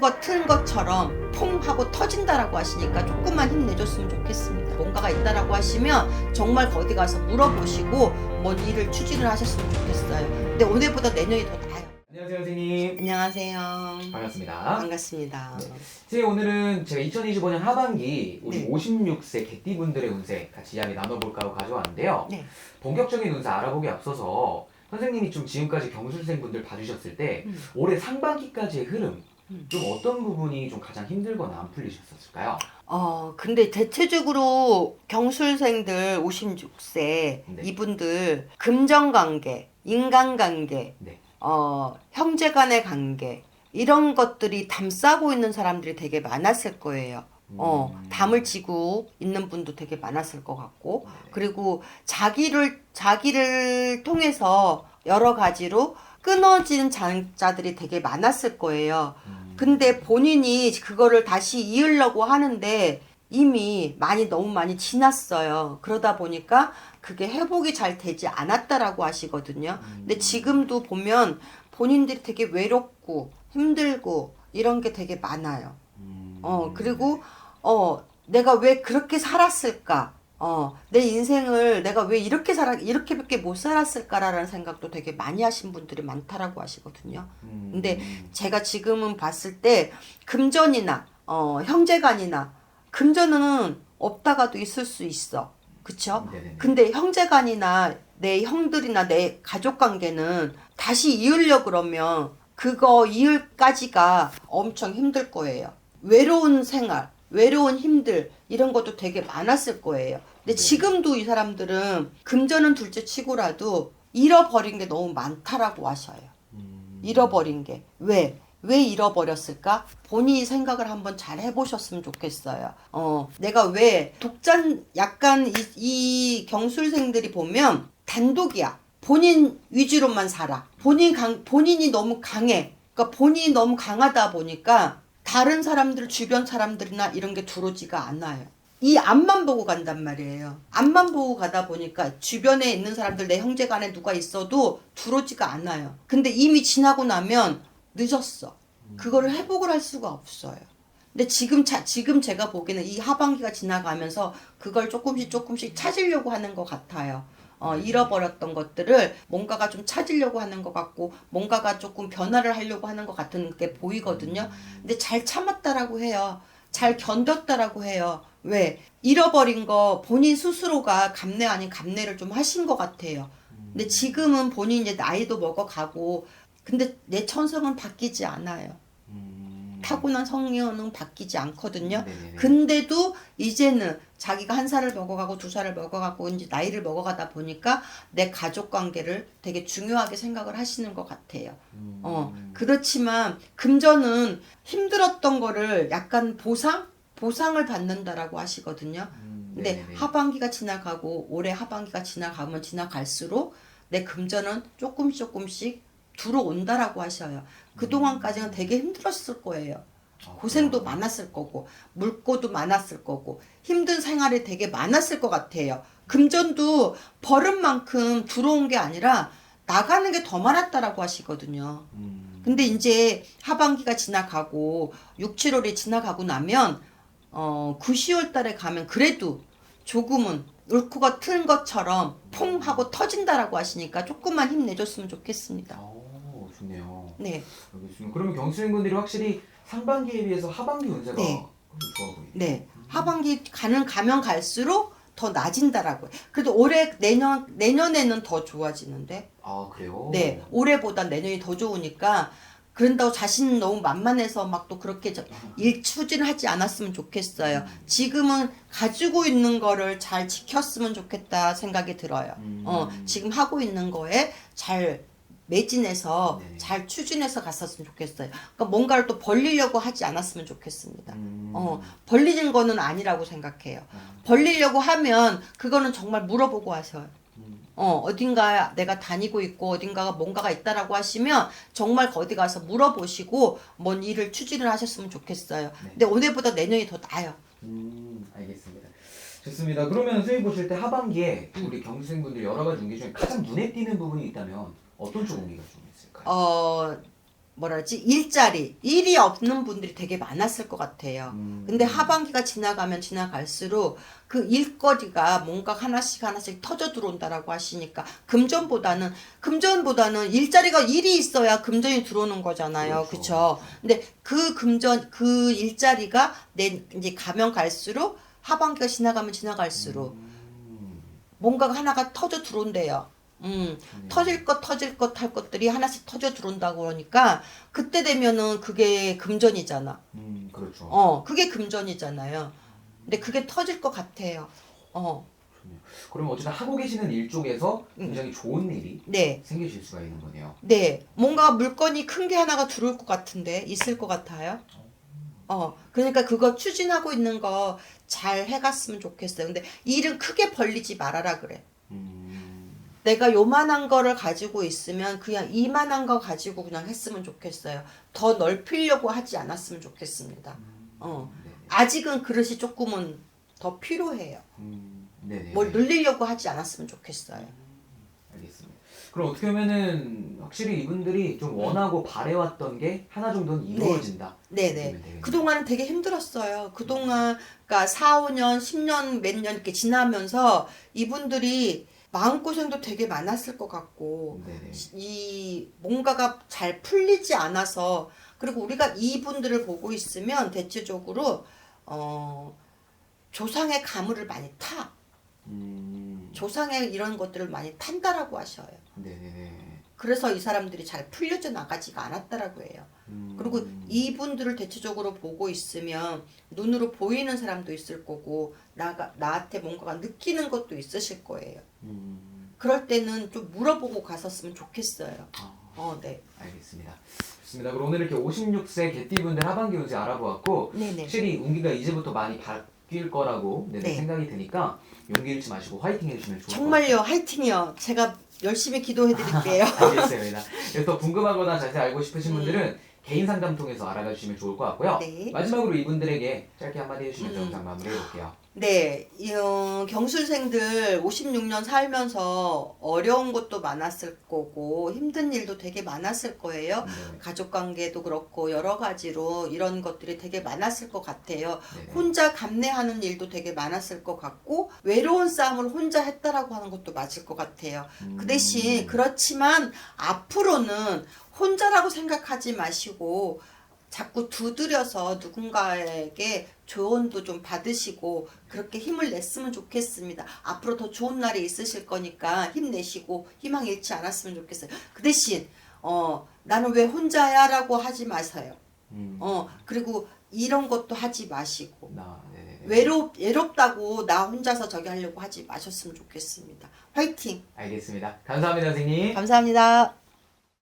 울크가 튼 것처럼 퐁 하고 터진다라고 하시니까 조금만 힘내줬으면 좋겠습니다. 뭔가가 있다라고 하시면 정말 거기 가서 물어보시고 뭔 일을 추진을 하셨으면 좋겠어요. 근데 올해보다 내년이 더 나아요. 안녕하세요, 선생님. 안녕하세요. 반갑습니다. 반갑습니다. 네. 선생님, 오늘은 제가 2025년 하반기 우리 네. 56세 개띠분들의 운세 같이 이야기 나눠볼까 하고 가져왔는데요. 네. 본격적인 운세 알아보기에 앞서서 선생님이 좀 지금까지 경술생분들 봐주셨을 때 올해 상반기까지의 흐름 좀 어떤 부분이 좀 가장 힘들거나 안 풀리셨을까요? 근데 대체적으로 경술생들 56세 네. 이분들 금전관계, 인간관계, 네. 형제 간의 관계 이런 것들이 담싸고 있는 사람들이 되게 많았을 거예요. 담을 지고 있는 분도 되게 많았을 것 같고, 네. 그리고 자기를 통해서 여러 가지로 끊어진 자들이 되게 많았을 거예요. 근데 본인이 그거를 다시 이으려고 하는데 이미 너무 많이 지났어요. 그러다 보니까 그게 회복이 잘 되지 않았다라고 하시거든요. 근데 지금도 보면 본인들이 되게 외롭고 힘들고 이런 게 되게 많아요. 그리고 내가 왜 그렇게 살았을까? 내 인생을 내가 왜 이렇게밖에 못 살았을까라는 생각도 되게 많이 하신 분들이 많다라고 하시거든요. 근데 제가 지금은 봤을 때 금전이나, 형제간이나, 금전은 없다가도 있을 수 있어. 그쵸? 네네네. 근데 형제간이나 내 형들이나 내 가족 관계는 다시 이으려 그러면 그거 이을까지가 엄청 힘들 거예요. 외로운 생활, 외로운 힘들 이런 것도 되게 많았을 거예요. 근데 지금도 이 사람들은 금전은 둘째 치고라도 잃어버린 게 너무 많다라고 하셔요. 잃어버린 게. 왜 잃어버렸을까? 본인이 생각을 한번 잘 해보셨으면 좋겠어요. 내가 왜 약간 이 경술생들이 보면 단독이야. 본인 위주로만 살아. 본인이 너무 강해. 그러니까 본인이 너무 강하다 보니까 다른 사람들, 주변 사람들이나 이런 게 들어오지가 않아요. 이 앞만 보고 간단 말이에요. 앞만 보고 가다 보니까 주변에 있는 사람들, 내 형제 간에 누가 있어도 들어오지가 않아요. 근데 이미 지나고 나면 늦었어. 그거를 회복을 할 수가 없어요. 근데 지금 제가 보기에는 이 하반기가 지나가면서 그걸 조금씩 찾으려고 하는 것 같아요. 잃어버렸던 것들을 뭔가가 좀 찾으려고 하는 것 같고 뭔가가 조금 변화를 하려고 하는 것 같은 게 보이거든요. 근데 잘 참았다라고 해요. 잘 견뎠다라고 해요. 왜? 잃어버린 거 본인 스스로가 감내 아닌 감내를 좀 하신 것 같아요. 근데 지금은 본인 이제 나이도 먹어가고 근데 내 천성은 바뀌지 않아요. 타고난 성향은 바뀌지 않거든요. 네네네. 근데도 이제는 자기가 1살을 먹어가고 2살을 먹어가고 이제 나이를 먹어가다 보니까 내 가족 관계를 되게 중요하게 생각을 하시는 것 같아요. 그렇지만 금전은 힘들었던 거를 약간 보상을 받는다라고 하시거든요. 근데 네네네. 하반기가 지나가고 올해 하반기가 지나가면 지나갈수록 내 금전은 조금씩 들어온다라고 하셔요. 그동안까지는 되게 힘들었을 거예요. 고생도 많았을 거고 물고도 많았을 거고 힘든 생활이 되게 많았을 것 같아요. 금전도 버는 만큼 들어온 게 아니라 나가는 게 더 많았다라고 하시거든요. 근데 이제 하반기가 지나가고 6, 7월이 지나가고 나면 9, 10월 달에 가면 그래도 조금은 울크가 튼 것처럼 퐁 하고 터진다라고 하시니까 조금만 힘내줬으면 좋겠습니다. 좋네요. 네. 알겠습니다. 그러면 경수생분들이 확실히 상반기에 비해서 하반기 운세가 네. 좋아 보이네요. 네. 하반기 가면 갈수록 더 낮아진다라고요. 그래도 내년에는 더 좋아지는데. 아, 그래요? 네. 올해보다 내년이 더 좋으니까 그런다고 자신은 너무 만만해서 막 또 그렇게 일 추진하지 않았으면 좋겠어요. 지금은 가지고 있는 거를 잘 지켰으면 좋겠다 생각이 들어요. 지금 하고 있는 거에 잘 매진해서 네. 잘 추진해서 갔었으면 좋겠어요. 그러니까 뭔가를 또 벌리려고 하지 않았으면 좋겠습니다. 벌리는 거는 아니라고 생각해요. 벌리려고 하면 그거는 정말 물어보고 하셔요. 어딘가 내가 다니고 있고 어딘가가 뭔가가 있다라고 하시면 정말 거기 가서 물어보시고 뭔 일을 추진을 하셨으면 좋겠어요. 네. 근데 올해보다 내년이 더 나아요. 알겠습니다. 좋습니다. 그러면 선생님 보실 때 하반기에 우리 경수생분들 여러 가지 운기 중에 가장 눈에 띄는 부분이 있다면 어떤 쪽 운기가 좀 있을까요? 뭐라지 일이 없는 분들이 되게 많았을 것 같아요. 근데 하반기가 지나가면 지나갈수록 그 일거리가 뭔가 하나씩 터져 들어온다라고 하시니까 금전보다는 일이 있어야 금전이 들어오는 거잖아요. 그렇죠. 그쵸? 근데 그 일자리가 이제 가면 갈수록 하반기가 지나가면 지나갈수록 뭔가가 하나가 터져 들어온대요. 터질 것 할 것들이 하나씩 터져 들어온다고 그러니까 그때 되면은 그게 금전이잖아. 그렇죠. 그게 금전이잖아요. 근데 그게 터질 것 같아요. 좋네요. 그럼 어쨌든 하고 계시는 일 쪽에서 굉장히 좋은 일이 네. 생기실 수가 있는 거네요. 네. 뭔가 물건이 큰 게 하나가 들어올 것 같은데 있을 것 같아요. 그러니까 그거 추진하고 있는 거 잘 해갔으면 좋겠어요. 근데 일은 크게 벌리지 말아라 그래. 내가 요만한 거를 가지고 있으면 그냥 이만한 거 가지고 그냥 했으면 좋겠어요. 더 넓히려고 하지 않았으면 좋겠습니다. 네네. 아직은 그릇이 조금은 더 필요해요. 네네. 뭘 늘리려고 하지 않았으면 좋겠어요. 알겠습니다. 그럼 어떻게 보면은 확실히 이분들이 좀 원하고 바래왔던 게 하나 정도는 이루어진다. 네네. 그동안은 되게 힘들었어요. 그동안, 그러니까 4, 5년, 10년, 몇 년 이렇게 지나면서 이분들이 마음고생도 되게 많았을 것 같고, 네네. 이 뭔가가 잘 풀리지 않아서, 그리고 우리가 이분들을 보고 있으면 대체적으로, 조상의 가물을 많이 타. 조상의 이런 것들을 많이 탄다라고 하셔요. 네네네. 그래서 이 사람들이 잘 풀려져 나가지가 않았다라고 해요. 그리고 이분들을 대체적으로 보고 있으면 눈으로 보이는 사람도 있을 거고 나한테 뭔가가 느끼는 것도 있으실 거예요. 그럴 때는 좀 물어보고 갔었으면 좋겠어요. 네. 알겠습니다. 좋습니다. 그럼 오늘 이렇게 56세 개띠분들 하반기 운세 알아보았고 네네. 확실히 운기가 이제부터 많이 바뀔 거라고 네. 생각이 드니까 용기 잃지 마시고 화이팅 해주시면 좋을 것 같아요. 정말요. 화이팅이요. 제가 열심히 기도해 드릴게요. 알겠습니다. 또 궁금하거나 자세히 알고 싶으신 분들은 개인 상담 통해서 알아가 주시면 좋을 것 같고요. 네. 마지막으로 이분들에게 짧게 한마디 해주시면서 영상 마무리해 볼게요. 네, 경술생들 56년 살면서 어려운 것도 많았을 거고 힘든 일도 되게 많았을 거예요. 네. 가족관계도 그렇고 여러 가지로 이런 것들이 되게 많았을 것 같아요. 네네. 혼자 감내하는 일도 되게 많았을 것 같고 외로운 싸움을 혼자 했다라고 하는 것도 맞을 것 같아요. 그 대신 그렇지만 앞으로는 혼자라고 생각하지 마시고 자꾸 두드려서 누군가에게 조언도 좀 받으시고 그렇게 힘을 냈으면 좋겠습니다. 앞으로 더 좋은 날이 있으실 거니까 힘내시고 희망 잃지 않았으면 좋겠어요. 그 대신 나는 왜 혼자야? 라고 하지 마세요. 그리고 이런 것도 하지 마시고 외롭다고 나 혼자서 저기 하려고 하지 마셨으면 좋겠습니다. 화이팅! 알겠습니다. 감사합니다, 선생님. 감사합니다.